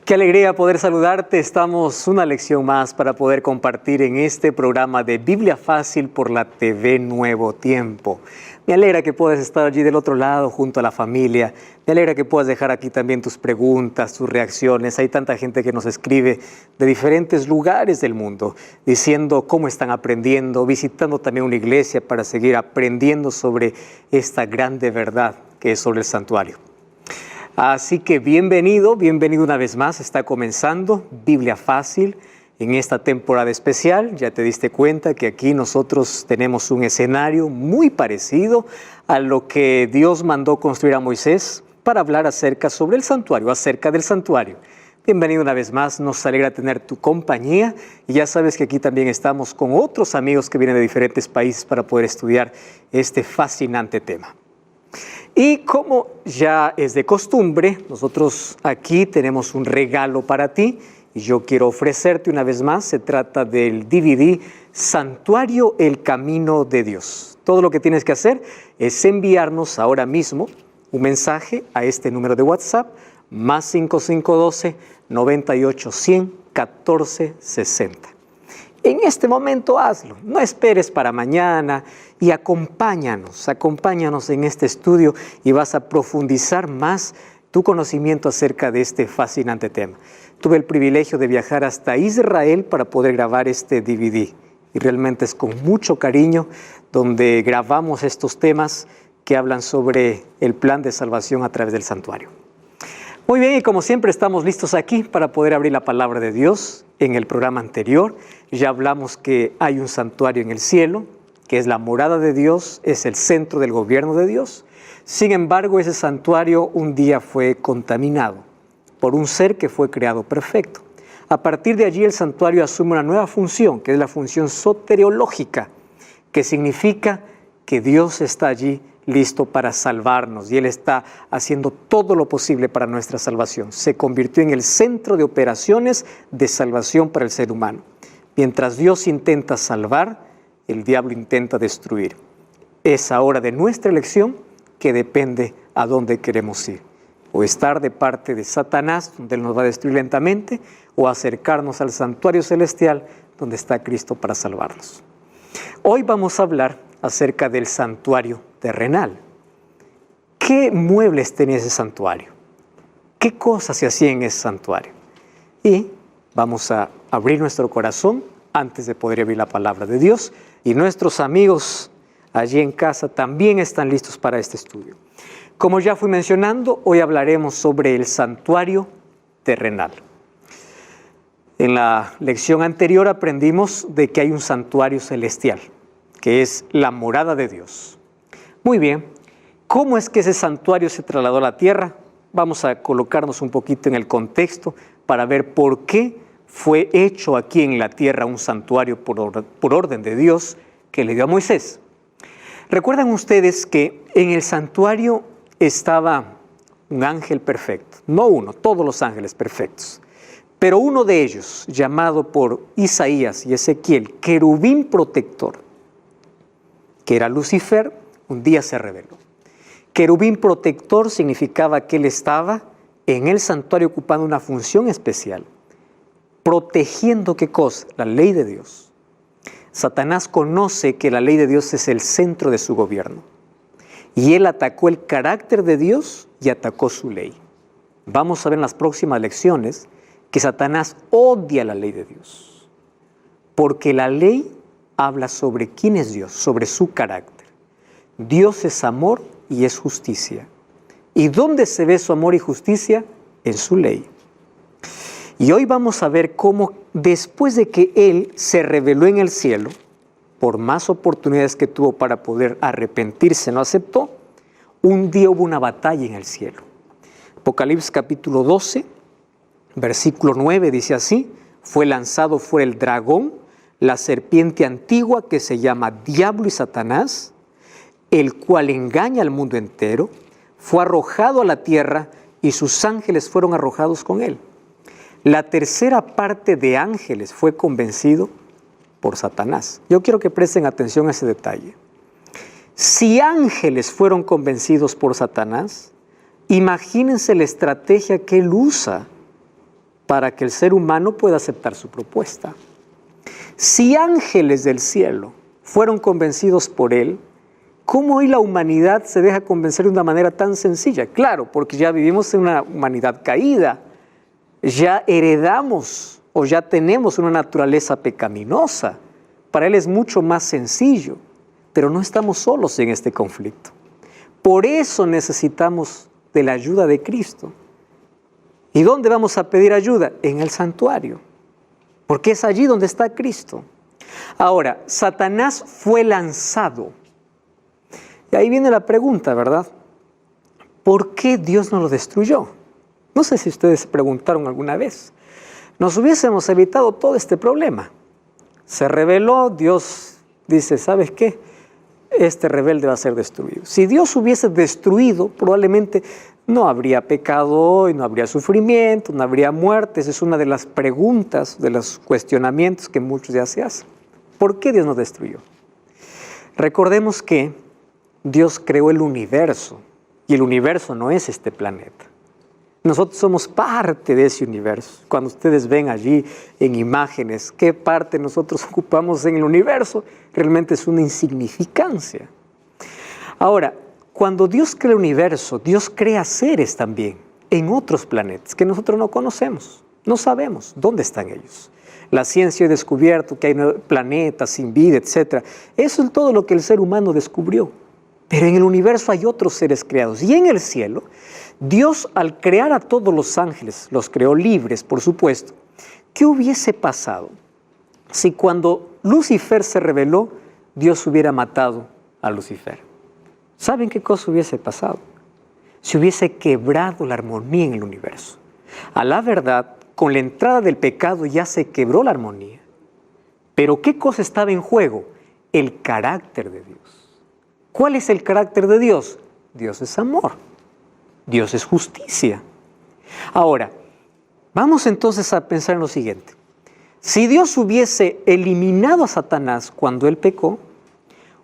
Qué alegría poder saludarte. Estamos una lección más para poder compartir en este programa de Biblia Fácil por la TV Nuevo Tiempo. Me alegra que puedas estar allí del otro lado junto a la familia. Me alegra que puedas dejar aquí también tus preguntas, tus reacciones. Hay tanta gente que nos escribe de diferentes lugares del mundo diciendo cómo están aprendiendo, visitando también una iglesia para seguir aprendiendo sobre esta grande verdad que es sobre el santuario. Así que bienvenido una vez más. Está comenzando Biblia Fácil en esta temporada especial. Ya te diste cuenta que aquí nosotros tenemos un escenario muy parecido a lo que Dios mandó construir a Moisés para hablar acerca del santuario. Bienvenido una vez más, nos alegra tener tu compañía y ya sabes que aquí también estamos con otros amigos que vienen de diferentes países para poder estudiar este fascinante tema. Y como ya es de costumbre, nosotros aquí tenemos un regalo para ti y yo quiero ofrecerte una vez más. Se trata del DVD Santuario, el Camino de Dios. Todo lo que tienes que hacer es enviarnos ahora mismo un mensaje a este número de WhatsApp, más 5512 98 100 14 60. En este momento hazlo, no esperes para mañana y acompáñanos en este estudio y vas a profundizar más tu conocimiento acerca de este fascinante tema. Tuve el privilegio de viajar hasta Israel para poder grabar este DVD y realmente es con mucho cariño donde grabamos estos temas que hablan sobre el plan de salvación a través del santuario. Muy bien, y como siempre estamos listos aquí para poder abrir la palabra de Dios. En el programa anterior ya hablamos que hay un santuario en el cielo, que es la morada de Dios, es el centro del gobierno de Dios. Sin embargo, ese santuario un día fue contaminado por un ser que fue creado perfecto. A partir de allí el santuario asume una nueva función, que es la función soteriológica, que significa que Dios está allí listo para salvarnos y Él está haciendo todo lo posible para nuestra salvación. Se convirtió en el centro de operaciones de salvación para el ser humano. Mientras Dios intenta salvar, el diablo intenta destruir. Es ahora de nuestra elección que depende a dónde queremos ir. O estar de parte de Satanás, donde Él nos va a destruir lentamente, o acercarnos al santuario celestial, donde está Cristo para salvarnos. Hoy vamos a hablar acerca del santuario terrenal. ¿Qué muebles tenía ese santuario? ¿Qué cosas se hacían en ese santuario? Y vamos a abrir nuestro corazón antes de poder abrir la palabra de Dios. Y nuestros amigos allí en casa también están listos para este estudio. Como ya fui mencionando, hoy hablaremos sobre el santuario terrenal. En la lección anterior aprendimos de que hay un santuario celestial, que es la morada de Dios. Muy bien, ¿cómo es que ese santuario se trasladó a la tierra? Vamos a colocarnos un poquito en el contexto para ver por qué fue hecho aquí en la tierra un santuario por orden de Dios que le dio a Moisés. ¿Recuerdan ustedes que en el santuario estaba un ángel perfecto? No uno, todos los ángeles perfectos. Pero uno de ellos, llamado por Isaías y Ezequiel, querubín protector, que era Lucifer, un día se rebeló. Querubín protector significaba que él estaba en el santuario ocupando una función especial, protegiendo ¿qué cosa? La ley de Dios. Satanás conoce que la ley de Dios es el centro de su gobierno y él atacó el carácter de Dios y atacó su ley. Vamos a ver en las próximas lecciones que Satanás odia la ley de Dios, porque la ley habla sobre quién es Dios, sobre su carácter. Dios es amor y es justicia. ¿Y dónde se ve su amor y justicia? En su ley. Y hoy vamos a ver cómo después de que Él se rebeló en el cielo, por más oportunidades que tuvo para poder arrepentirse, no aceptó, un día hubo una batalla en el cielo. Apocalipsis capítulo 12, versículo 9 dice así: fue lanzado fuera el dragón, la serpiente antigua que se llama Diablo y Satanás, el cual engaña al mundo entero, fue arrojado a la tierra y sus ángeles fueron arrojados con él. La tercera parte de ángeles fue convencido por Satanás. Yo quiero que presten atención a ese detalle. Si ángeles fueron convencidos por Satanás, imagínense la estrategia que él usa para que el ser humano pueda aceptar su propuesta. Si ángeles del cielo fueron convencidos por él, ¿cómo hoy la humanidad se deja convencer de una manera tan sencilla? Claro, porque ya vivimos en una humanidad caída, ya heredamos o ya tenemos una naturaleza pecaminosa. Para él es mucho más sencillo, pero no estamos solos en este conflicto. Por eso necesitamos de la ayuda de Cristo. ¿Y dónde vamos a pedir ayuda? En el santuario, porque es allí donde está Cristo. Ahora, Satanás fue lanzado. Y ahí viene la pregunta, ¿verdad? ¿Por qué Dios no lo destruyó? No sé si ustedes se preguntaron alguna vez. Nos hubiésemos evitado todo este problema. Se rebeló, Dios dice, ¿sabes qué? Este rebelde va a ser destruido. Si Dios hubiese destruido, probablemente no habría pecado hoy, no habría sufrimiento, no habría muerte. Esa es una de las preguntas, de los cuestionamientos que muchos ya se hacen. ¿Por qué Dios nos destruyó? Recordemos que Dios creó el universo y el universo no es este planeta. Nosotros somos parte de ese universo. Cuando ustedes ven allí en imágenes qué parte nosotros ocupamos en el universo, realmente es una insignificancia. Ahora, cuando Dios crea el universo, Dios crea seres también en otros planetas que nosotros no conocemos, no sabemos dónde están ellos. La ciencia ha descubierto que hay planetas sin vida, etc. Eso es todo lo que el ser humano descubrió. Pero en el universo hay otros seres creados. Y en el cielo, Dios al crear a todos los ángeles, los creó libres, por supuesto. ¿Qué hubiese pasado si cuando Lucifer se rebeló, Dios hubiera matado a Lucifer? ¿Saben qué cosa hubiese pasado? Se hubiese quebrado la armonía en el universo. A la verdad, con la entrada del pecado ya se quebró la armonía. Pero ¿qué cosa estaba en juego? El carácter de Dios. ¿Cuál es el carácter de Dios? Dios es amor. Dios es justicia. Ahora, vamos entonces a pensar en lo siguiente. Si Dios hubiese eliminado a Satanás cuando él pecó,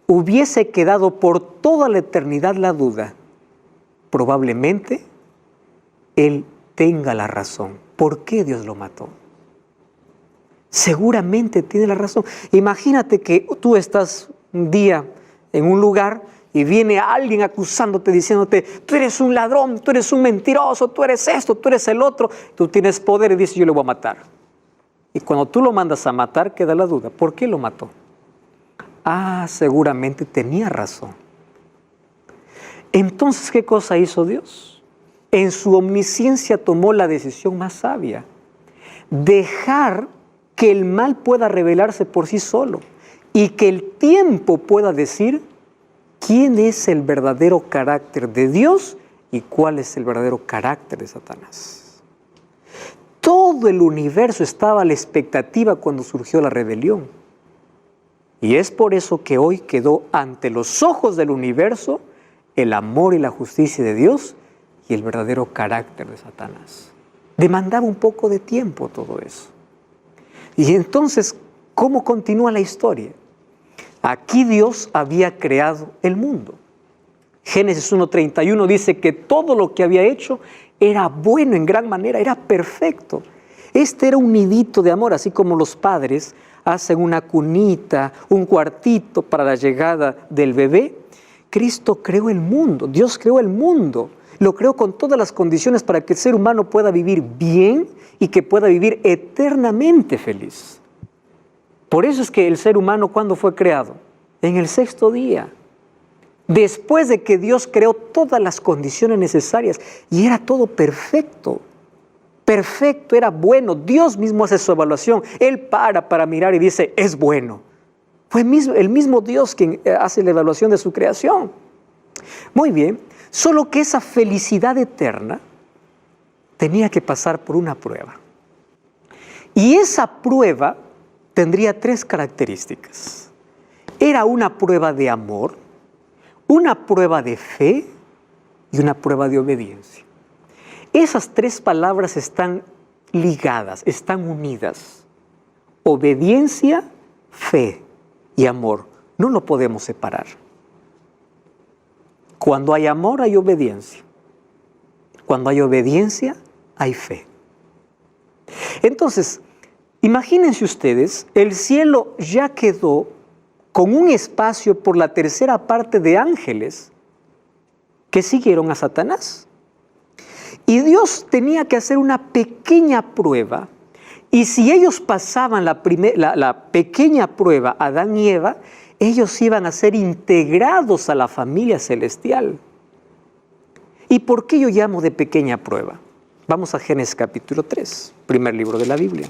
hubiese quedado por toda la eternidad la duda. Probablemente él tenga la razón. ¿Por qué Dios lo mató? Seguramente tiene la razón. Imagínate que tú estás un día en un lugar y viene alguien acusándote, diciéndote, tú eres un ladrón, tú eres un mentiroso, tú eres esto, tú eres el otro. Tú tienes poder y dices, yo le voy a matar. Y cuando tú lo mandas a matar, queda la duda, ¿por qué lo mató? Ah, seguramente tenía razón. Entonces, ¿qué cosa hizo Dios? En su omnisciencia tomó la decisión más sabia. Dejar que el mal pueda revelarse por sí solo y que el tiempo pueda decir quién es el verdadero carácter de Dios y cuál es el verdadero carácter de Satanás. Todo el universo estaba a la expectativa cuando surgió la rebelión. Y es por eso que hoy quedó ante los ojos del universo el amor y la justicia de Dios y el verdadero carácter de Satanás. Demandaba un poco de tiempo todo eso. Y entonces, ¿cómo continúa la historia? Aquí Dios había creado el mundo. Génesis 1:31 dice que todo lo que había hecho era bueno en gran manera, era perfecto. Este era un nidito de amor, así como los padres hacen una cunita, un cuartito para la llegada del bebé. Cristo creó el mundo, Dios creó el mundo. Lo creó con todas las condiciones para que el ser humano pueda vivir bien y que pueda vivir eternamente feliz. Por eso es que el ser humano, ¿cuándo fue creado? En el sexto día. Después de que Dios creó todas las condiciones necesarias y era todo perfecto. Perfecto, era bueno. Dios mismo hace su evaluación. Él para mirar y dice, es bueno. Fue el mismo Dios quien hace la evaluación de su creación. Muy bien, solo que esa felicidad eterna tenía que pasar por una prueba. Y esa prueba tendría tres características. Era una prueba de amor, una prueba de fe y una prueba de obediencia. Esas tres palabras están ligadas, están unidas. Obediencia, fe y amor. No lo podemos separar. Cuando hay amor hay obediencia. Cuando hay obediencia hay fe. Entonces, imagínense ustedes, el cielo ya quedó con un espacio por la tercera parte de ángeles que siguieron a Satanás. Y Dios tenía que hacer una pequeña prueba, y si ellos pasaban la pequeña prueba, Adán y Eva, ellos iban a ser integrados a la familia celestial. ¿Y por qué yo llamo de pequeña prueba? Vamos a Génesis capítulo 3, primer libro de la Biblia.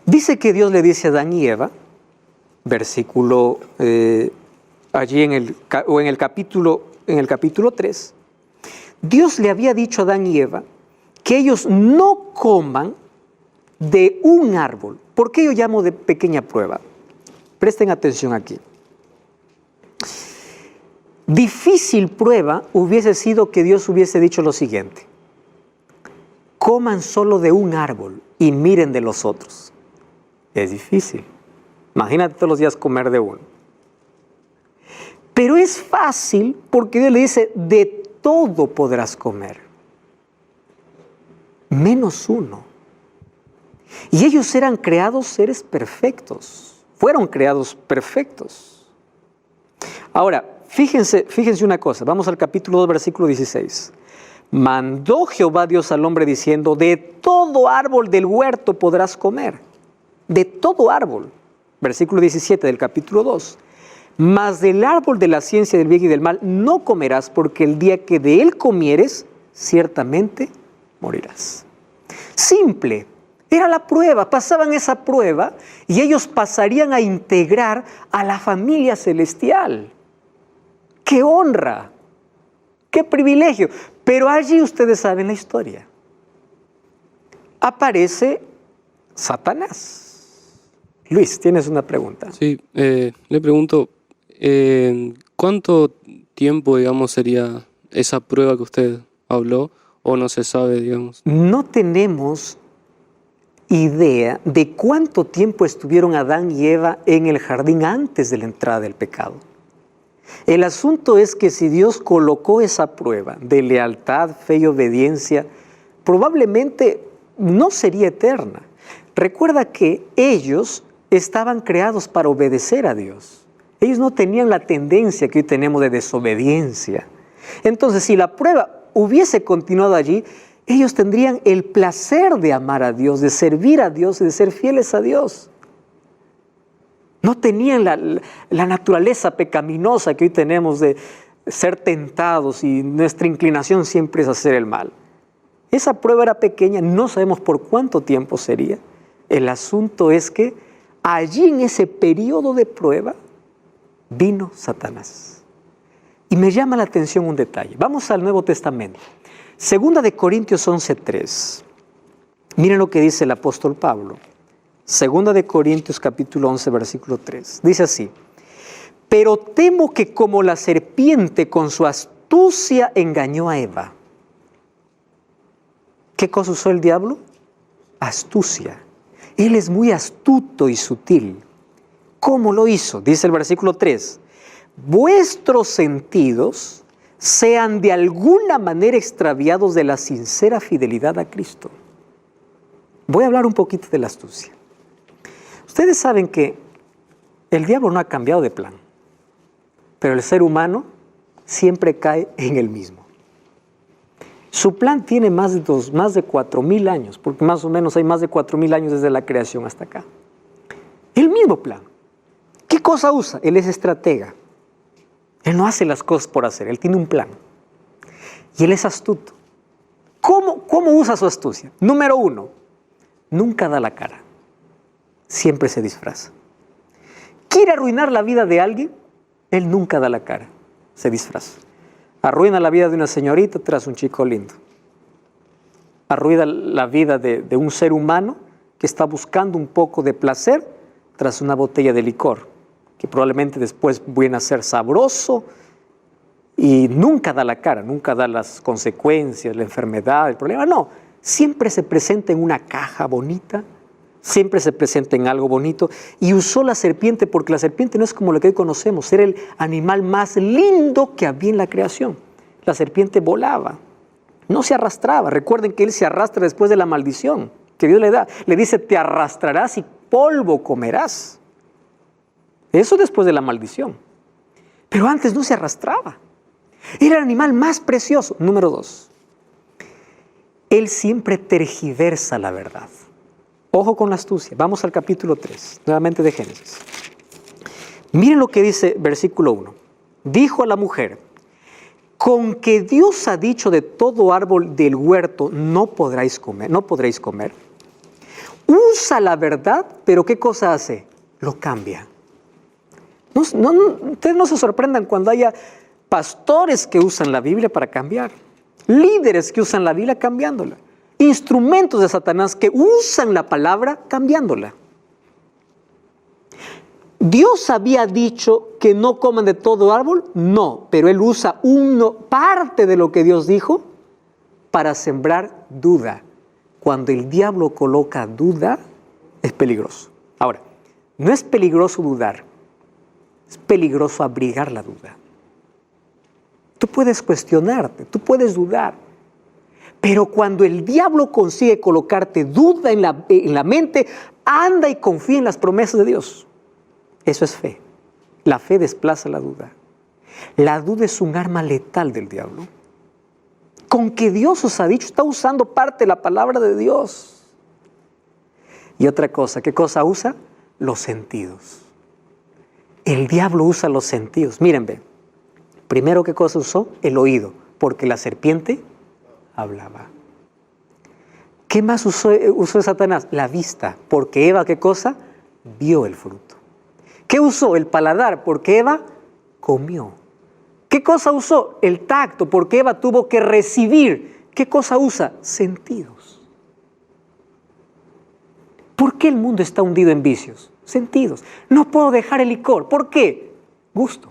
Dice que Dios le dice a Adán y Eva, versículo allí en el capítulo 3, Dios le había dicho a Adán y Eva que ellos no coman de un árbol. ¿Por qué yo llamo de pequeña prueba? Presten atención aquí. Difícil prueba hubiese sido que Dios hubiese dicho lo siguiente: coman solo de un árbol y miren de los otros. Es difícil. Imagínate todos los días comer de uno. Pero es fácil porque Dios le dice, de todo podrás comer, menos uno. Y ellos eran creados seres perfectos, fueron creados perfectos. Ahora, fíjense una cosa, vamos al capítulo 2, versículo 16. Mandó Jehová Dios al hombre diciendo, de todo árbol del huerto podrás comer, de todo árbol. Versículo 17 del capítulo 2. Mas del árbol de la ciencia del bien y del mal no comerás, porque el día que de él comieres, ciertamente morirás. Simple, era la prueba, pasaban esa prueba y ellos pasarían a integrar a la familia celestial. ¡Qué honra! ¡Qué privilegio! Pero allí ustedes saben la historia. Aparece Satanás. Luis, ¿tienes una pregunta? Sí, le pregunto, ¿cuánto tiempo, digamos, sería esa prueba que usted habló o no se sabe, digamos? No tenemos idea de cuánto tiempo estuvieron Adán y Eva en el jardín antes de la entrada del pecado. El asunto es que si Dios colocó esa prueba de lealtad, fe y obediencia, probablemente no sería eterna. Recuerda que ellos estaban creados para obedecer a Dios. Ellos no tenían la tendencia que hoy tenemos de desobediencia. Entonces, si la prueba hubiese continuado allí, ellos tendrían el placer de amar a Dios, de servir a Dios y de ser fieles a Dios. No tenían la naturaleza pecaminosa que hoy tenemos de ser tentados y nuestra inclinación siempre es hacer el mal. Esa prueba era pequeña, no sabemos por cuánto tiempo sería. El asunto es que allí en ese periodo de prueba vino Satanás. Y me llama la atención un detalle. Vamos al Nuevo Testamento. Segunda de Corintios 11:3. Miren lo que dice el apóstol Pablo. Segunda de Corintios capítulo 11, versículo 3. Dice así: pero temo que como la serpiente con su astucia engañó a Eva. ¿Qué cosa usó el diablo? Astucia. Él es muy astuto y sutil. ¿Cómo lo hizo? Dice el versículo 3. Vuestros sentidos sean de alguna manera extraviados de la sincera fidelidad a Cristo. Voy a hablar un poquito de la astucia. Ustedes saben que el diablo no ha cambiado de plan, pero el ser humano siempre cae en el mismo. Su plan tiene más de 4.000 años, porque más o menos hay más de 4.000 años desde la creación hasta acá. El mismo plan. ¿Qué cosa usa? Él es estratega. Él no hace las cosas por hacer, él tiene un plan. Y él es astuto. ¿Cómo usa su astucia? Número 1, nunca da la cara. Siempre se disfraza. ¿Quiere arruinar la vida de alguien? Él nunca da la cara, se disfraza. Arruina la vida de una señorita tras un chico lindo. Arruina la vida de un ser humano que está buscando un poco de placer tras una botella de licor, que probablemente después viene a ser sabroso y nunca da la cara, nunca da las consecuencias, la enfermedad, el problema. No, siempre se presenta en una caja bonita, siempre se presenta en algo bonito. Y usó la serpiente porque la serpiente no es como lo que hoy conocemos, era el animal más lindo que había en la creación. La serpiente volaba, no se arrastraba. Recuerden que él se arrastra después de la maldición. que Dios le da. Le dice, te arrastrarás y polvo comerás. Eso después de la maldición. Pero antes no se arrastraba. Era el animal más precioso. Número 2. Él siempre tergiversa la verdad. Ojo con la astucia. Vamos al capítulo 3, nuevamente de Génesis. Miren lo que dice versículo 1. Dijo a la mujer, con que Dios ha dicho de todo árbol del huerto no podréis comer. Usa la verdad, pero ¿qué cosa hace? Lo cambia. Ustedes no se sorprendan cuando haya pastores que usan la Biblia para cambiar, líderes que usan la Biblia cambiándola, instrumentos de Satanás que usan la palabra cambiándola. ¿Dios había dicho que no coman de todo árbol? No, pero Él usa parte de lo que Dios dijo para sembrar duda. Cuando el diablo coloca duda, es peligroso. Ahora, no es peligroso dudar, es peligroso abrigar la duda. Tú puedes cuestionarte, tú puedes dudar, pero cuando el diablo consigue colocarte duda en la mente, anda y confía en las promesas de Dios. Eso es fe. La fe desplaza la duda. La duda es un arma letal del diablo. Con que Dios os ha dicho, está usando parte de la palabra de Dios. Y otra cosa, ¿qué cosa usa? Los sentidos. El diablo usa los sentidos. Miren, ve. Primero, ¿qué cosa usó? El oído, porque la serpiente hablaba. ¿Qué más usó Satanás? La vista, porque Eva, ¿qué cosa? Vio el fruto. ¿Qué usó? El paladar, porque Eva comió. ¿Qué cosa usó? El tacto, porque Eva tuvo que recibir. ¿Qué cosa usa? Sentidos. ¿Por qué el mundo está hundido en vicios? Sentidos. No puedo dejar el licor. ¿Por qué? Gusto.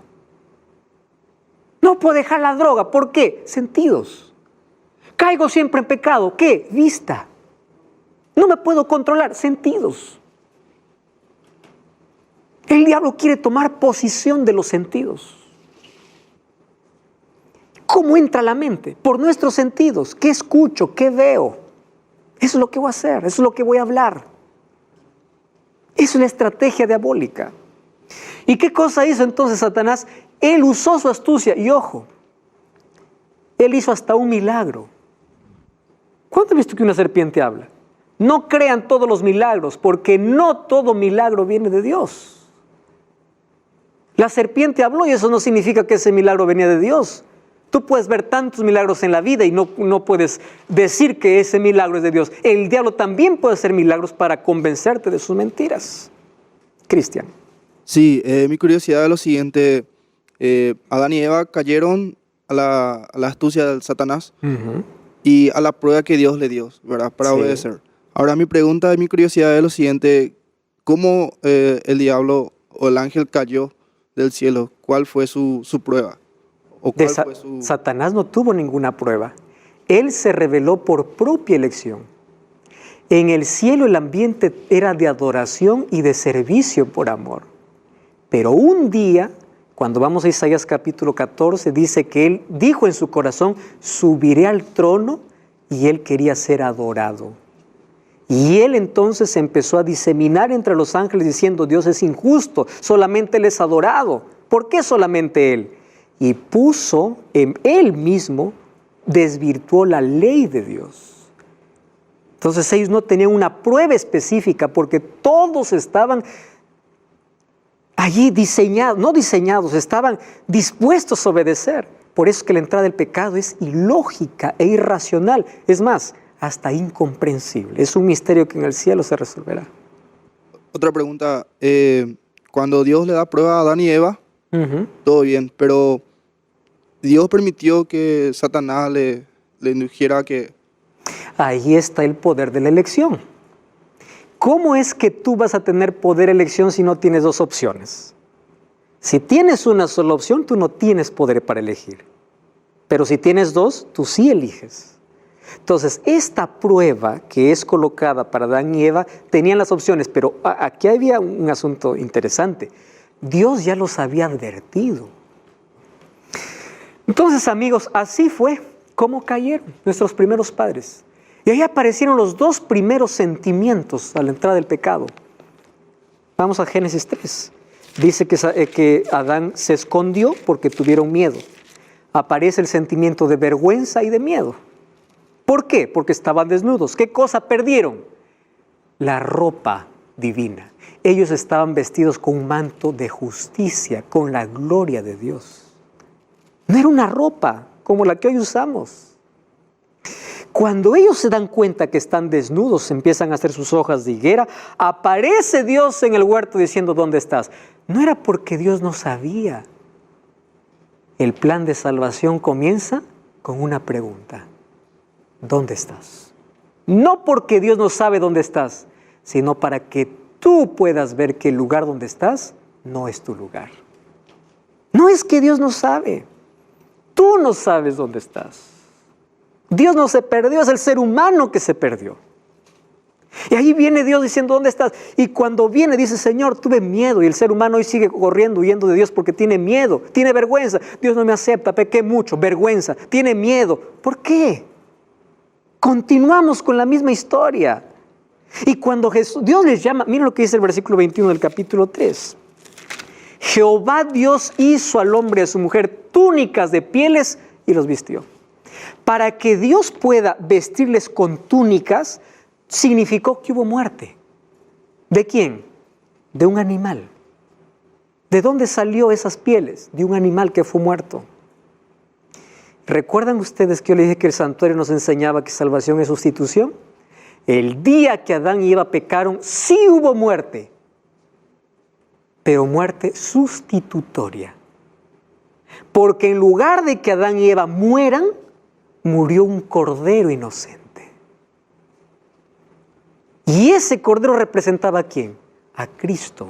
No puedo dejar la droga. ¿Por qué? Sentidos. Caigo siempre en pecado. ¿Qué? Vista. No me puedo controlar. Sentidos. El diablo quiere tomar posesión de los sentidos. ¿Cómo entra la mente? Por nuestros sentidos. ¿Qué escucho? ¿Qué veo? Eso es lo que voy a hacer. Eso es lo que voy a hablar. Es una estrategia diabólica. ¿Y qué cosa hizo entonces Satanás? Él usó su astucia. Y ojo, él hizo hasta un milagro. ¿Cuándo has visto que una serpiente habla? No crean todos los milagros, porque no todo milagro viene de Dios. La serpiente habló y eso no significa que ese milagro venía de Dios. Tú puedes ver tantos milagros en la vida y no puedes decir que ese milagro es de Dios. El diablo también puede hacer milagros para convencerte de sus mentiras. Cristian. Sí, mi curiosidad es lo siguiente. Adán y Eva cayeron a la astucia del Satanás y a la prueba que Dios le dio, ¿verdad? Para obedecer. Ahora mi pregunta y mi curiosidad es lo siguiente. ¿Cómo el diablo o el ángel cayó del cielo? ¿Cuál fue su prueba? ¿O cuál fue su... Satanás no tuvo ninguna prueba. Él se reveló por propia elección. En el cielo el ambiente era de adoración y de servicio por amor. Pero un día, cuando vamos a Isaías capítulo 14, dice que él dijo en su corazón, subiré al trono, y él quería ser adorado. Y él entonces empezó a diseminar entre los ángeles diciendo, Dios es injusto, solamente él es adorado. ¿Por qué solamente él? Y puso en él mismo, desvirtuó la ley de Dios. Entonces ellos no tenían una prueba específica porque todos estaban allí diseñados, estaban dispuestos a obedecer. Por eso es que la entrada del pecado es ilógica e irracional. Es más, hasta incomprensible. Es un misterio que en el cielo se resolverá. Otra pregunta. Cuando Dios le da prueba a Adán y Eva, todo bien, pero Dios permitió que Satanás le indujera a que... Ahí está el poder de la elección. ¿Cómo es que tú vas a tener poder de elección si no tienes dos opciones? Si tienes una sola opción, tú no tienes poder para elegir. Pero si tienes dos, tú sí eliges. Entonces, esta prueba que es colocada para Adán y Eva, tenían las opciones, pero aquí había un asunto interesante. Dios ya los había advertido. Entonces, amigos, así fue como cayeron nuestros primeros padres. Y ahí aparecieron los dos primeros sentimientos a la entrada del pecado. Vamos a Génesis 3. Dice que Adán se escondió porque tuvieron miedo. Aparece el sentimiento de vergüenza y de miedo. ¿Por qué? Porque estaban desnudos. ¿Qué cosa perdieron? La ropa divina. Ellos estaban vestidos con un manto de justicia, con la gloria de Dios. No era una ropa como la que hoy usamos. Cuando ellos se dan cuenta que están desnudos, empiezan a hacer sus hojas de higuera, aparece Dios en el huerto diciendo, ¿dónde estás? No era porque Dios no sabía. El plan de salvación comienza con una pregunta. ¿Dónde estás? No porque Dios no sabe dónde estás, sino para que tú puedas ver que el lugar donde estás no es tu lugar. No es que Dios no sabe. Tú no sabes dónde estás. Dios no se perdió, es el ser humano que se perdió. Y ahí viene Dios diciendo, ¿dónde estás? Y cuando viene dice, Señor, tuve miedo. Y el ser humano hoy sigue corriendo, huyendo de Dios porque tiene miedo, tiene vergüenza. Dios no me acepta, pequé mucho, vergüenza, tiene miedo. ¿Por qué? Continuamos con la misma historia. Y cuando Dios les llama, miren lo que dice el versículo 21 del capítulo 3. Jehová Dios hizo al hombre y a su mujer túnicas de pieles y los vistió. Para que Dios pueda vestirles con túnicas, significó que hubo muerte. ¿De quién? De un animal. ¿De dónde salió esas pieles? De un animal que fue muerto. ¿Recuerdan ustedes que yo les dije que el santuario nos enseñaba que salvación es sustitución? El día que Adán y Eva pecaron, sí hubo muerte, pero muerte sustitutoria. Porque en lugar de que Adán y Eva mueran, murió un cordero inocente. Y ese cordero representaba ¿a quién? A Cristo.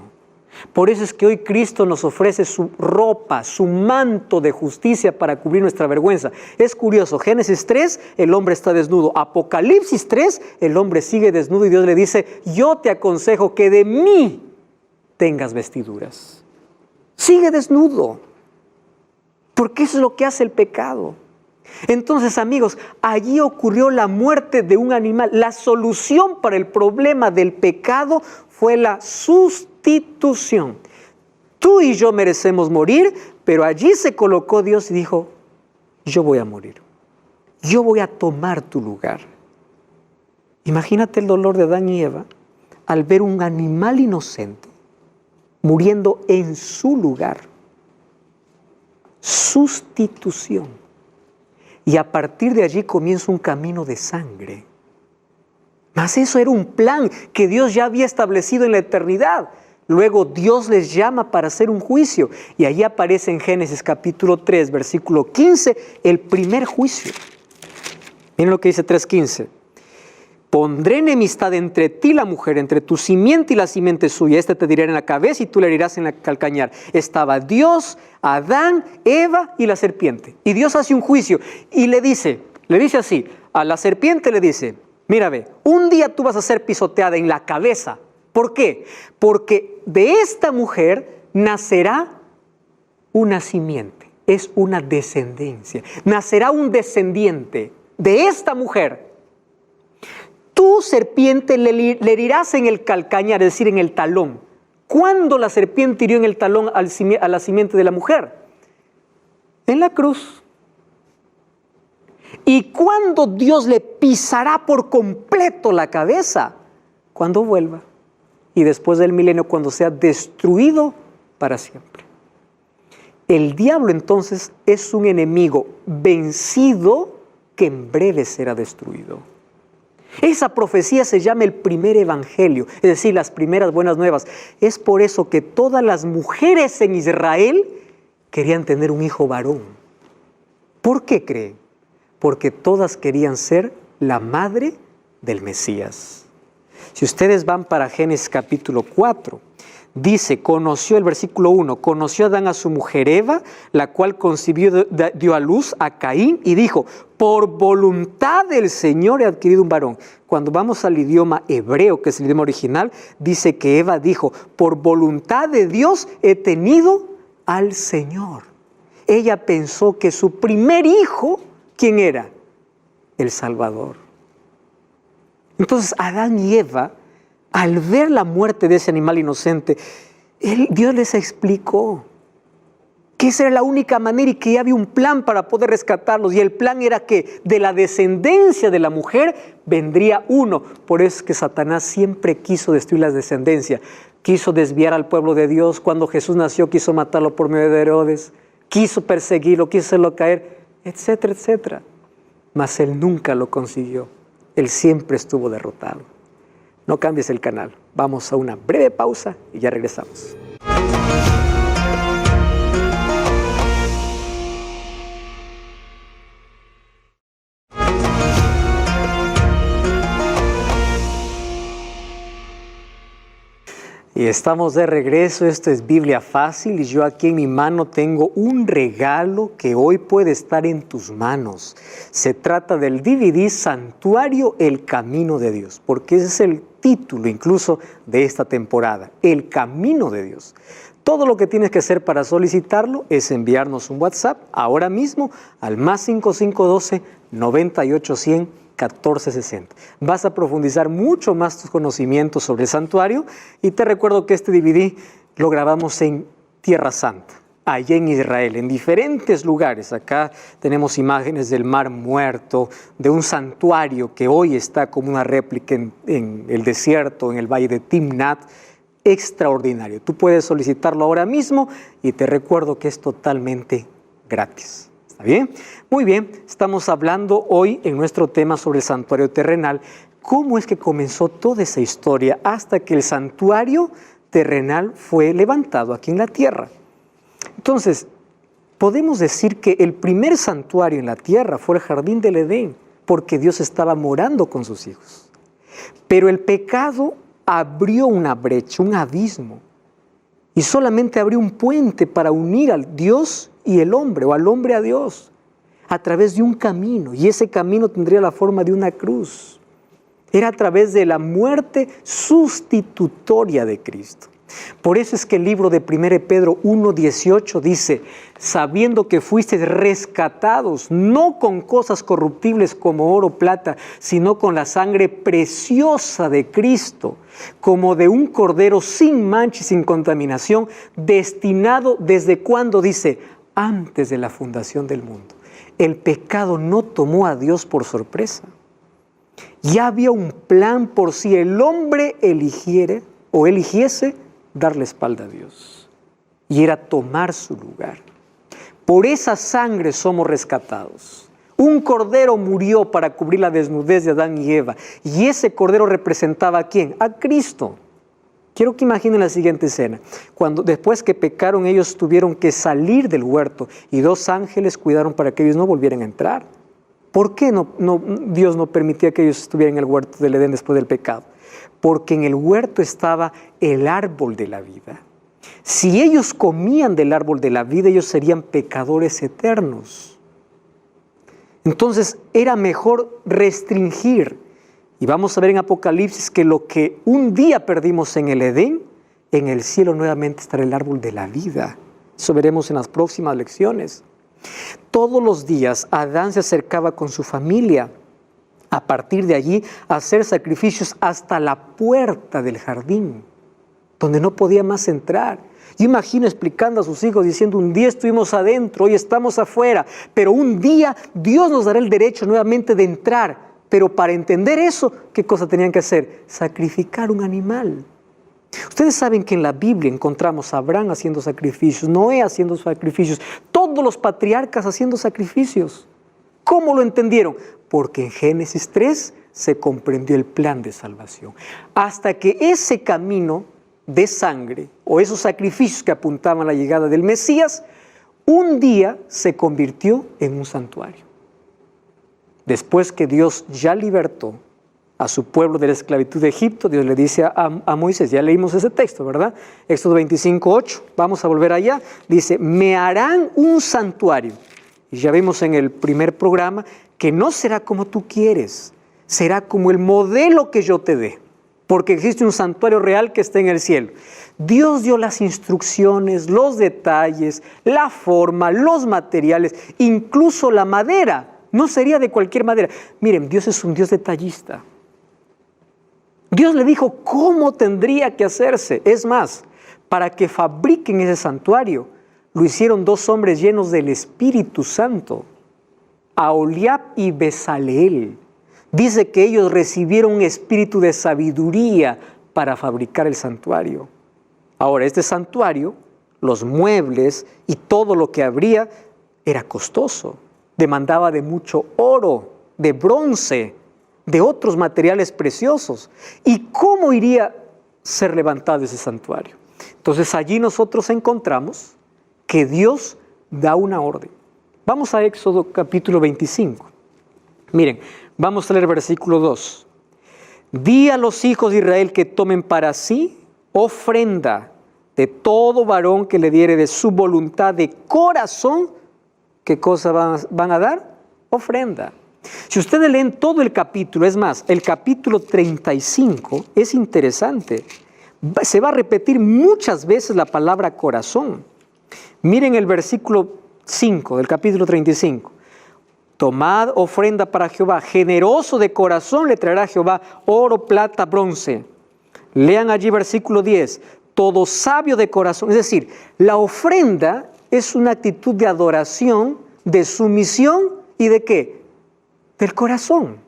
Por eso es que hoy Cristo nos ofrece su ropa, su manto de justicia para cubrir nuestra vergüenza. Es curioso, Génesis 3, el hombre está desnudo. Apocalipsis 3, el hombre sigue desnudo y Dios le dice, yo te aconsejo que de mí tengas vestiduras. Sigue desnudo. Porque eso es lo que hace el pecado. Entonces, amigos, allí ocurrió la muerte de un animal. La solución para el problema del pecado fue la sustitución. Tú y yo merecemos morir, pero allí se colocó Dios y dijo, yo voy a morir. Yo voy a tomar tu lugar. Imagínate el dolor de Adán y Eva al ver un animal inocente muriendo en su lugar. Sustitución. Y a partir de allí comienza un camino de sangre. Mas eso era un plan que Dios ya había establecido en la eternidad. Luego Dios les llama para hacer un juicio. Y allí aparece en Génesis capítulo 3, versículo 15, el primer juicio. Miren lo que dice 3:15. Pondré enemistad entre ti y la mujer, entre tu simiente y la simiente suya. Este te dirá en la cabeza y tú le herirás en el calcañar. Estaba Dios, Adán, Eva y la serpiente. Y Dios hace un juicio y le dice así, a la serpiente le dice, mira ve, un día tú vas a ser pisoteada en la cabeza. ¿Por qué? Porque de esta mujer nacerá una simiente, es una descendencia. Nacerá un descendiente de esta mujer. Tú, serpiente, le herirás en el calcañar, es decir, en el talón. ¿Cuándo la serpiente hirió en el talón a la simiente de la mujer? En la cruz. ¿Y cuándo Dios le pisará por completo la cabeza? Cuando vuelva. Y después del milenio, cuando sea destruido para siempre. El diablo entonces es un enemigo vencido que en breve será destruido. Esa profecía se llama el primer evangelio, es decir, las primeras buenas nuevas. Es por eso que todas las mujeres en Israel querían tener un hijo varón. ¿Por qué creen? Porque todas querían ser la madre del Mesías. Si ustedes van para Génesis capítulo 4, dice, conoció el versículo 1, conoció Adán a su mujer Eva, la cual concibió, dio a luz a Caín y dijo, por voluntad del Señor he adquirido un varón. Cuando vamos al idioma hebreo, que es el idioma original, dice que Eva dijo, por voluntad de Dios he tenido al Señor. Ella pensó que su primer hijo, ¿quién era? El Salvador. Entonces Adán y Eva, al ver la muerte de ese animal inocente, Dios les explicó que esa era la única manera y que ya había un plan para poder rescatarlos. Y el plan era que de la descendencia de la mujer vendría uno. Por eso es que Satanás siempre quiso destruir la descendencia. Quiso desviar al pueblo de Dios. Cuando Jesús nació quiso matarlo por medio de Herodes. Quiso perseguirlo, quiso hacerlo caer, etcétera, etcétera. Mas él nunca lo consiguió. Él siempre estuvo derrotado. No cambies el canal. Vamos a una breve pausa y ya regresamos. Y estamos de regreso, esto es Biblia Fácil y yo aquí en mi mano tengo un regalo que hoy puede estar en tus manos. Se trata del DVD Santuario, el Camino de Dios, porque ese es el título incluso de esta temporada, El Camino de Dios. Todo lo que tienes que hacer para solicitarlo es enviarnos un WhatsApp ahora mismo al +5512 9810 1460. Vas a profundizar mucho más tus conocimientos sobre el santuario y te recuerdo que este DVD lo grabamos en Tierra Santa, allá en Israel, en diferentes lugares. Acá tenemos imágenes del Mar Muerto, de un santuario que hoy está como una réplica en el desierto, en el valle de Timnat. Extraordinario. Tú puedes solicitarlo ahora mismo y te recuerdo que es totalmente gratis. ¿Está bien? Muy bien, estamos hablando hoy en nuestro tema sobre el santuario terrenal. ¿Cómo es que comenzó toda esa historia hasta que el santuario terrenal fue levantado aquí en la tierra? Entonces, podemos decir que el primer santuario en la tierra fue el jardín del Edén, porque Dios estaba morando con sus hijos. Pero el pecado abrió una brecha, un abismo, y solamente abrió un puente para unir al Dios y el hombre, o al hombre a Dios, a través de un camino, y ese camino tendría la forma de una cruz. Era a través de la muerte sustitutoria de Cristo. Por eso es que el libro de 1 Pedro 1:18 dice, sabiendo que fuisteis rescatados, no con cosas corruptibles como oro o plata, sino con la sangre preciosa de Cristo, como de un cordero sin mancha y sin contaminación, destinado desde cuando dice, antes de la fundación del mundo. El pecado no tomó a Dios por sorpresa. Ya había un plan por si el hombre eligiese darle espalda a Dios. Y era tomar su lugar. Por esa sangre somos rescatados. Un cordero murió para cubrir la desnudez de Adán y Eva. Y ese cordero representaba ¿a quién? A Cristo. Quiero que imaginen la siguiente escena. Después que pecaron, ellos tuvieron que salir del huerto y 2 ángeles cuidaron para que ellos no volvieran a entrar. ¿Por qué Dios no permitía que ellos estuvieran en el huerto del Edén después del pecado? Porque en el huerto estaba el árbol de la vida. Si ellos comían del árbol de la vida, ellos serían pecadores eternos. Entonces era mejor restringir. Y vamos a ver en Apocalipsis que lo que un día perdimos en el Edén, en el cielo nuevamente estará el árbol de la vida. Eso veremos en las próximas lecciones. Todos los días Adán se acercaba con su familia. A partir de allí, a hacer sacrificios hasta la puerta del jardín, donde no podía más entrar. Yo imagino explicando a sus hijos, diciendo, un día estuvimos adentro, hoy estamos afuera, pero un día Dios nos dará el derecho nuevamente de entrar. Pero para entender eso, ¿qué cosa tenían que hacer? Sacrificar un animal. Ustedes saben que en la Biblia encontramos a Abraham haciendo sacrificios, Noé haciendo sacrificios, todos los patriarcas haciendo sacrificios. ¿Cómo lo entendieron? Porque en Génesis 3 se comprendió el plan de salvación. Hasta que ese camino de sangre o esos sacrificios que apuntaban a la llegada del Mesías, un día se convirtió en un santuario. Después que Dios ya libertó a su pueblo de la esclavitud de Egipto, Dios le dice a Moisés, ya leímos ese texto, ¿verdad? Éxodo 25:8, vamos a volver allá, dice, me harán un santuario. Y ya vimos en el primer programa que no será como tú quieres, será como el modelo que yo te dé, porque existe un santuario real que está en el cielo. Dios dio las instrucciones, los detalles, la forma, los materiales, incluso la madera. No sería de cualquier madera. Miren, Dios es un Dios detallista. Dios le dijo cómo tendría que hacerse. Es más, para que fabriquen ese santuario, lo hicieron 2 hombres llenos del Espíritu Santo, Aholiab y Bezaleel. Dice que ellos recibieron un espíritu de sabiduría para fabricar el santuario. Ahora, este santuario, los muebles y todo lo que habría era costoso. Demandaba de mucho oro, de bronce, de otros materiales preciosos. ¿Y cómo iría a ser levantado ese santuario? Entonces allí nosotros encontramos que Dios da una orden. Vamos a Éxodo capítulo 25. Miren, vamos a leer versículo 2. Di a los hijos de Israel que tomen para sí ofrenda de todo varón que le diere de su voluntad de corazón. ¿Qué cosa van a dar? Ofrenda. Si ustedes leen todo el capítulo, es más, el capítulo 35 es interesante. Se va a repetir muchas veces la palabra corazón. Miren el versículo 5 del capítulo 35. Tomad ofrenda para Jehová, generoso de corazón le traerá Jehová oro, plata, bronce. Lean allí versículo 10. Todo sabio de corazón, es decir, la ofrenda es una actitud de adoración, de sumisión y ¿de qué? Del corazón.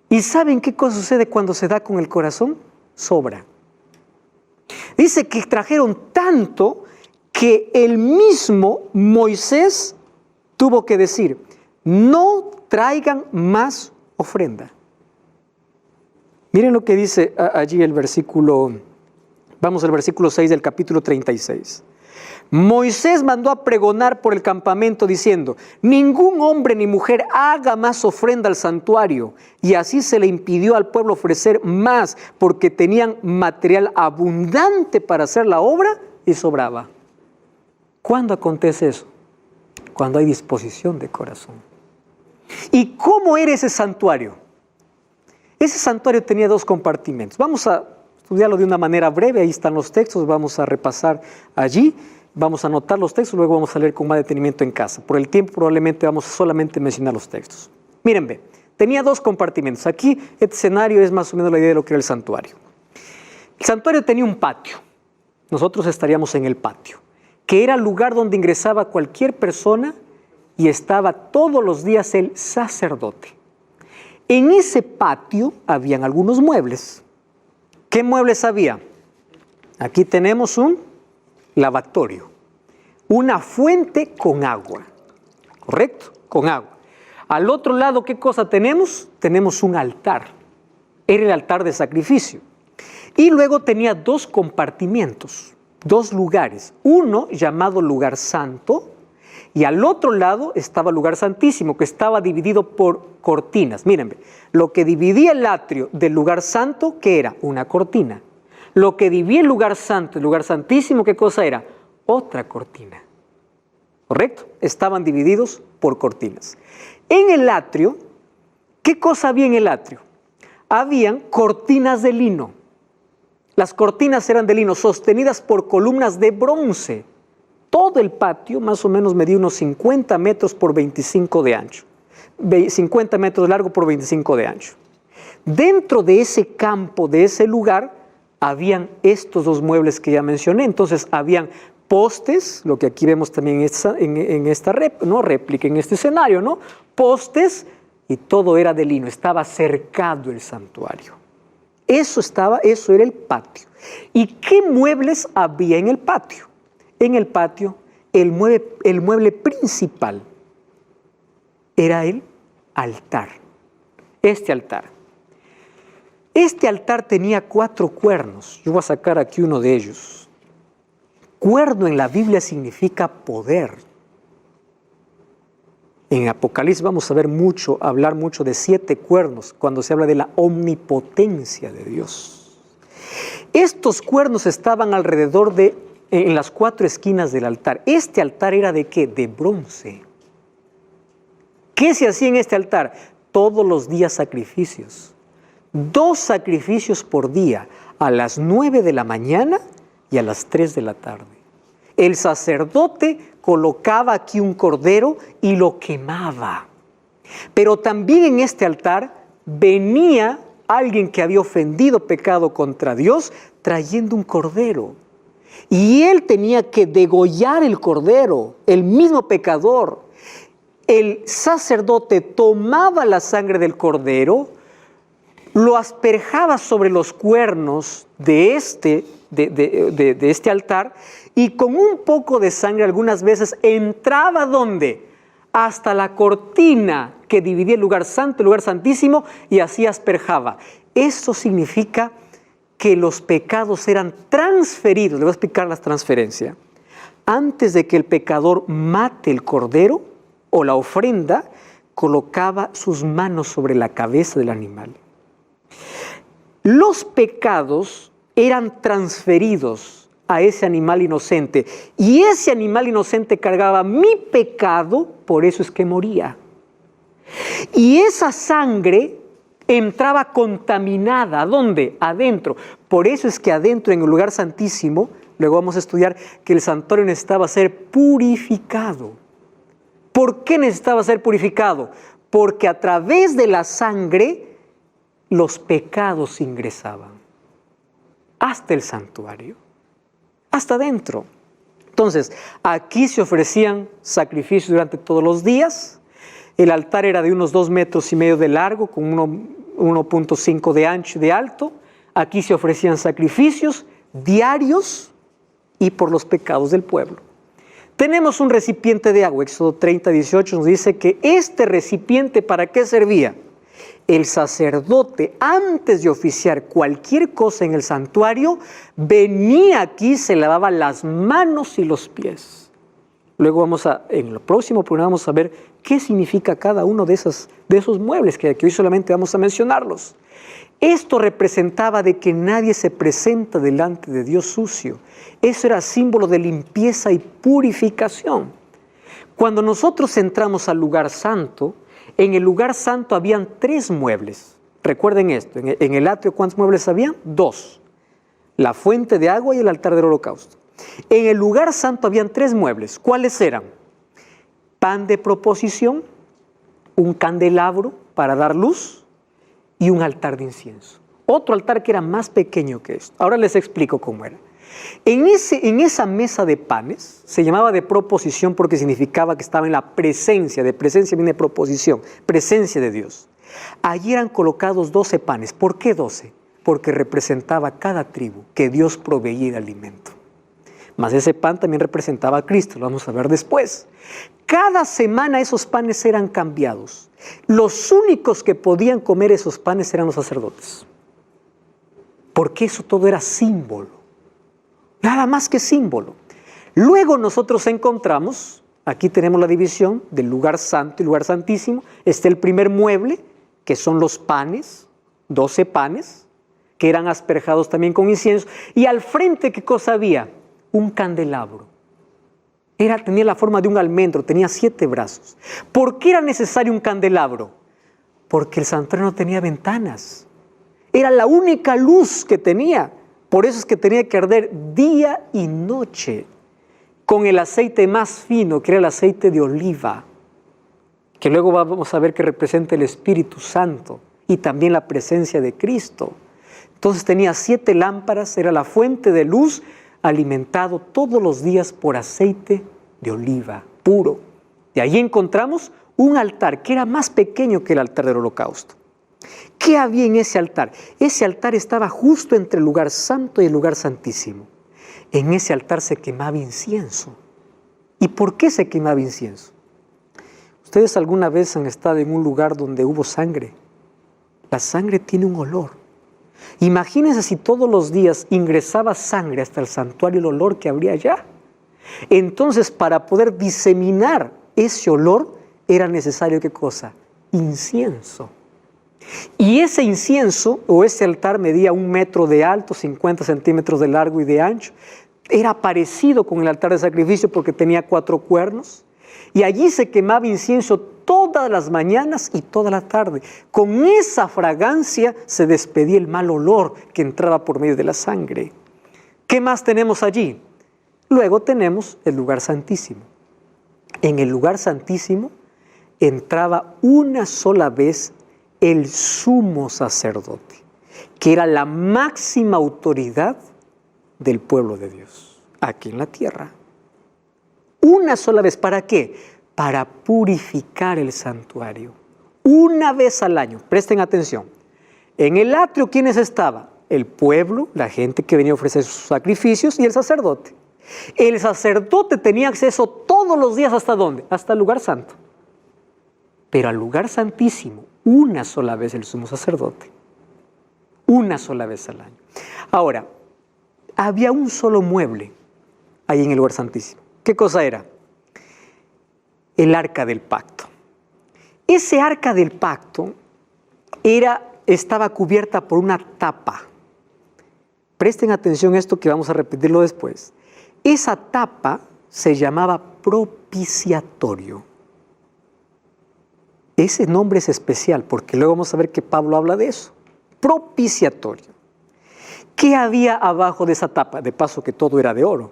¿Y saben qué cosa sucede cuando se da con el corazón? Sobra. Dice que trajeron tanto que el mismo Moisés tuvo que decir, no traigan más ofrenda. Miren lo que dice allí el versículo, vamos al versículo 6 del capítulo 36. Moisés mandó a pregonar por el campamento diciendo, ningún hombre ni mujer haga más ofrenda al santuario. Y así se le impidió al pueblo ofrecer más porque tenían material abundante para hacer la obra y sobraba. ¿Cuándo acontece eso? Cuando hay disposición de corazón. ¿Y cómo era ese santuario? Ese santuario tenía 2 compartimentos. Vamos a estudiarlo de una manera breve, ahí están los textos, vamos a repasar allí, vamos a anotar los textos, luego vamos a leer con más detenimiento en casa. Por el tiempo probablemente vamos a solamente mencionar los textos. Miren, ve, tenía 2 compartimentos. Aquí este escenario es más o menos la idea de lo que era el santuario. El santuario tenía un patio, nosotros estaríamos en el patio, que era el lugar donde ingresaba cualquier persona y estaba todos los días el sacerdote. En ese patio habían algunos muebles. ¿Qué muebles había? Aquí tenemos un lavatorio, una fuente con agua, ¿correcto? Con agua. Al otro lado, ¿qué cosa tenemos? Tenemos un altar. Era el altar de sacrificio. Y luego tenía 2 compartimientos, 2 lugares. Uno llamado lugar santo y al otro lado estaba el lugar santísimo, que estaba dividido por cortinas. Mírenme, lo que dividía el atrio del lugar santo, ¿qué era? Una cortina. Lo que dividía el lugar santo, el lugar santísimo, ¿qué cosa era? Otra cortina. ¿Correcto? Estaban divididos por cortinas. En el atrio, ¿qué cosa había en el atrio? Habían cortinas de lino. Las cortinas eran de lino, sostenidas por columnas de bronce. Todo el patio más o menos medía unos 50 metros por 25 de ancho. 50 metros de largo por 25 de ancho. Dentro de ese campo, de ese lugar, habían estos 2 muebles que ya mencioné. Entonces habían postes, lo que aquí vemos también en esta réplica, en este escenario, ¿no? Postes, y todo era de lino, estaba cercado el santuario. Eso era el patio. ¿Y qué muebles había en el patio? En el patio, el mueble principal era el altar. Este altar. Este altar tenía 4 cuernos. Yo voy a sacar aquí uno de ellos. Cuerno en la Biblia significa poder. En Apocalipsis vamos a hablar mucho de 7 cuernos cuando se habla de la omnipotencia de Dios. Estos cuernos estaban alrededor en las 4 esquinas del altar. Este altar era ¿de qué? De bronce. ¿Qué se hacía en este altar? Todos los días sacrificios. 2 sacrificios por día, a las 9 de la mañana y a las 3 de la tarde. El sacerdote colocaba aquí un cordero y lo quemaba. Pero también en este altar venía alguien que había ofendido pecado contra Dios trayendo un cordero. Y él tenía que degollar el cordero, el mismo pecador. El sacerdote tomaba la sangre del cordero, lo asperjaba sobre los cuernos de este altar y con un poco de sangre algunas veces entraba ¿dónde? Hasta la cortina que dividía el lugar santo, el lugar santísimo, y así asperjaba. Esto significa que los pecados eran transferidos. Le voy a explicar la transferencia. Antes de que el pecador mate el cordero o la ofrenda, colocaba sus manos sobre la cabeza del animal. Los pecados eran transferidos a ese animal inocente y ese animal inocente cargaba mi pecado, por eso es que moría. Y esa sangre entraba contaminada. ¿A dónde? Adentro. Por eso es que adentro, en el lugar santísimo, luego vamos a estudiar que el santuario necesitaba ser purificado. ¿Por qué necesitaba ser purificado? Porque a través de la sangre los pecados ingresaban hasta el santuario, hasta adentro. Entonces, aquí se ofrecían sacrificios durante todos los días. El altar era de unos 2,5 metros de largo, con 1,5 de ancho y de alto. Aquí se ofrecían sacrificios diarios y por los pecados del pueblo. Tenemos un recipiente de agua. Éxodo 30:18 nos dice que este recipiente, ¿para qué servía? El sacerdote, antes de oficiar cualquier cosa en el santuario, venía aquí, se lavaba las manos y los pies. Luego en el próximo programa vamos a ver qué significa cada uno de esos muebles, que hoy solamente vamos a mencionarlos. Esto representaba de que nadie se presenta delante de Dios sucio. Eso era símbolo de limpieza y purificación. Cuando nosotros entramos al lugar santo, en el lugar santo habían 3 muebles. Recuerden esto, en el atrio, ¿cuántos muebles habían? 2. La fuente de agua y el altar del holocausto. En el lugar santo habían 3 muebles. ¿Cuáles eran? Pan de proposición, un candelabro para dar luz y un altar de incienso. Otro altar que era más pequeño que esto. Ahora les explico cómo era. En esa mesa de panes, se llamaba de proposición porque significaba que estaba en la presencia. De presencia viene proposición, presencia de Dios. Allí eran colocados 12 panes. ¿Por qué 12? Porque representaba cada tribu que Dios proveía de alimento. Mas ese pan también representaba a Cristo, lo vamos a ver después. Cada semana esos panes eran cambiados. Los únicos que podían comer esos panes eran los sacerdotes. Porque eso todo era símbolo. Nada más que símbolo. Luego nosotros encontramos, aquí tenemos la división del lugar santo y lugar santísimo. Está el primer mueble, que son los panes, 12 panes, que eran asperjados también con incienso. Y al frente, ¿qué cosa había? Un candelabro. Tenía la forma de un almendro, tenía 7 brazos. ¿Por qué era necesario un candelabro? Porque el santuario no tenía ventanas. Era la única luz que tenía. Por eso es que tenía que arder día y noche con el aceite más fino, que era el aceite de oliva, que luego vamos a ver que representa el Espíritu Santo y también la presencia de Cristo. Entonces tenía 7 lámparas, era la fuente de luz, alimentado todos los días por aceite de oliva puro. De ahí encontramos un altar que era más pequeño que el altar del holocausto. ¿Qué había en ese altar? Ese altar estaba justo entre el lugar santo y el lugar santísimo. En ese altar se quemaba incienso. ¿Y por qué se quemaba incienso? ¿Ustedes alguna vez han estado en un lugar donde hubo sangre? La sangre tiene un olor. Imagínense si todos los días ingresaba sangre hasta el santuario, el olor que habría allá. Entonces, para poder diseminar ese olor, era necesario, ¿qué cosa? Incienso. Y ese incienso, o ese altar, medía 1 metro de alto, 50 centímetros de largo y de ancho. Era parecido con el altar de sacrificio porque tenía 4 cuernos. Y allí se quemaba incienso todas las mañanas y toda la tarde. Con esa fragancia se despedía el mal olor que entraba por medio de la sangre. ¿Qué más tenemos allí? Luego tenemos el lugar santísimo. En el lugar santísimo entraba una sola vez el sumo sacerdote, que era la máxima autoridad del pueblo de Dios, aquí en la tierra. Una sola vez, ¿para qué? Para purificar el santuario. Una vez al año, presten atención. En el atrio, ¿quiénes estaban? El pueblo, la gente que venía a ofrecer sus sacrificios y el sacerdote. El sacerdote tenía acceso todos los días, ¿hasta dónde? Hasta el lugar santo. Pero al lugar santísimo, una sola vez el sumo sacerdote. Una sola vez al año. Ahora, había un solo mueble ahí en el lugar santísimo. ¿Qué cosa era? El arca del pacto. Ese arca del pacto estaba cubierta por una tapa. Presten atención a esto que vamos a repetirlo después. Esa tapa se llamaba propiciatorio. Ese nombre es especial porque luego vamos a ver que Pablo habla de eso. Propiciatorio. ¿Qué había abajo de esa tapa? De paso que todo era de oro.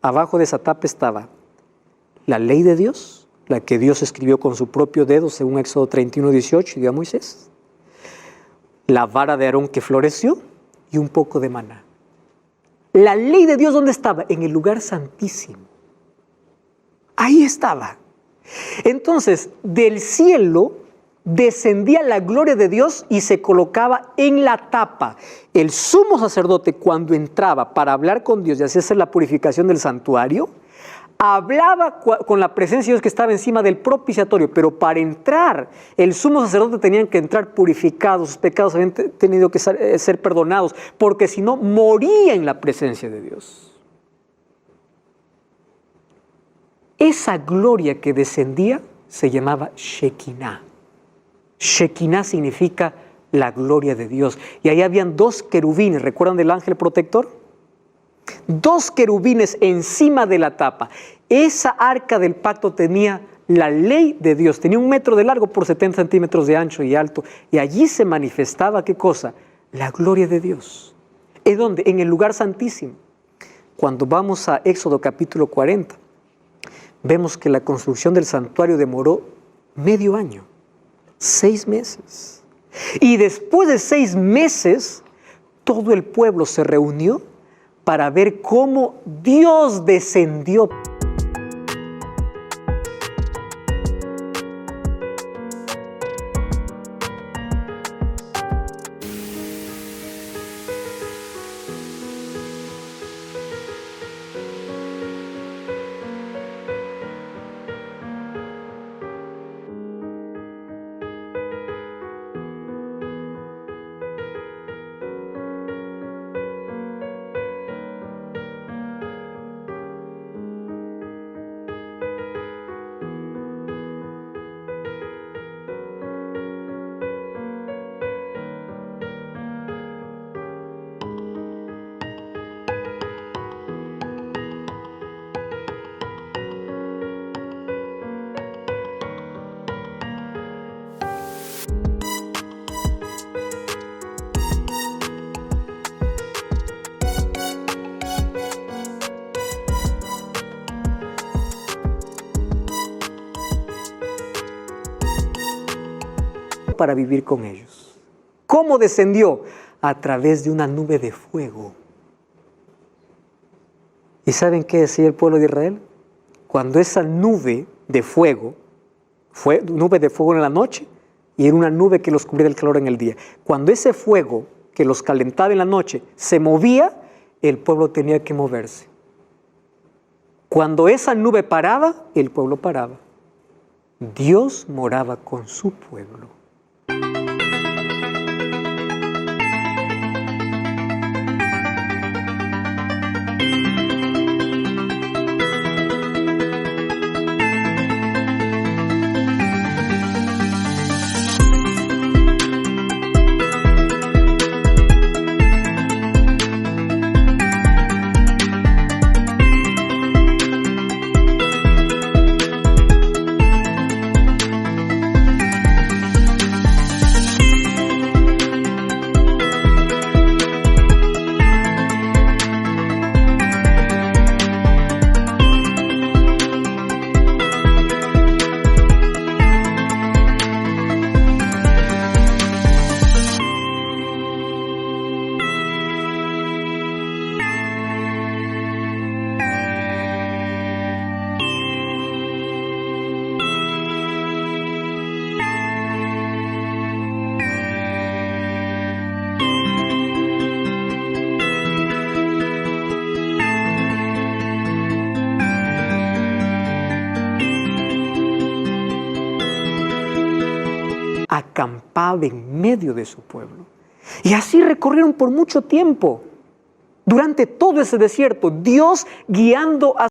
Abajo de esa tapa estaba la ley de Dios, la que Dios escribió con su propio dedo, según Éxodo 31:18, y dio a Moisés. La vara de Aarón que floreció y un poco de maná. La ley de Dios, ¿dónde estaba? En el lugar santísimo. Ahí estaba. Entonces, del cielo descendía la gloria de Dios y se colocaba en la tapa. El sumo sacerdote, cuando entraba para hablar con Dios y hacerse la purificación del santuario, hablaba con la presencia de Dios que estaba encima del propiciatorio, pero para entrar, el sumo sacerdote tenían que entrar purificados, sus pecados habían tenido que ser perdonados, porque si no, moría en la presencia de Dios. Esa gloria que descendía se llamaba Shekinah. Shekinah significa la gloria de Dios. Y ahí habían 2 querubines, ¿recuerdan del ángel protector? 2 querubines encima de la tapa. Esa arca del pacto tenía la ley de Dios, tenía 1 metro de largo por 70 centímetros de ancho y alto, y allí se manifestaba, ¿qué cosa? La gloria de Dios. ¿Es dónde? En el lugar santísimo. Cuando vamos a Éxodo capítulo 40, vemos que la construcción del santuario demoró medio año, 6 meses. Y después de 6 meses, todo el pueblo se reunió para ver cómo Dios descendió. Para vivir con ellos. ¿Cómo descendió? A través de una nube de fuego. ¿Y saben qué decía el pueblo de Israel? Cuando esa nube de fuego, fue nube de fuego en la noche y era una nube que los cubría del calor en el día. Cuando ese fuego que los calentaba en la noche se movía, el pueblo tenía que moverse. Cuando esa nube paraba, el pueblo paraba. Dios moraba con su pueblo. acampaba en medio de su pueblo. Y así recorrieron por mucho tiempo, durante todo ese desierto, Dios guiando a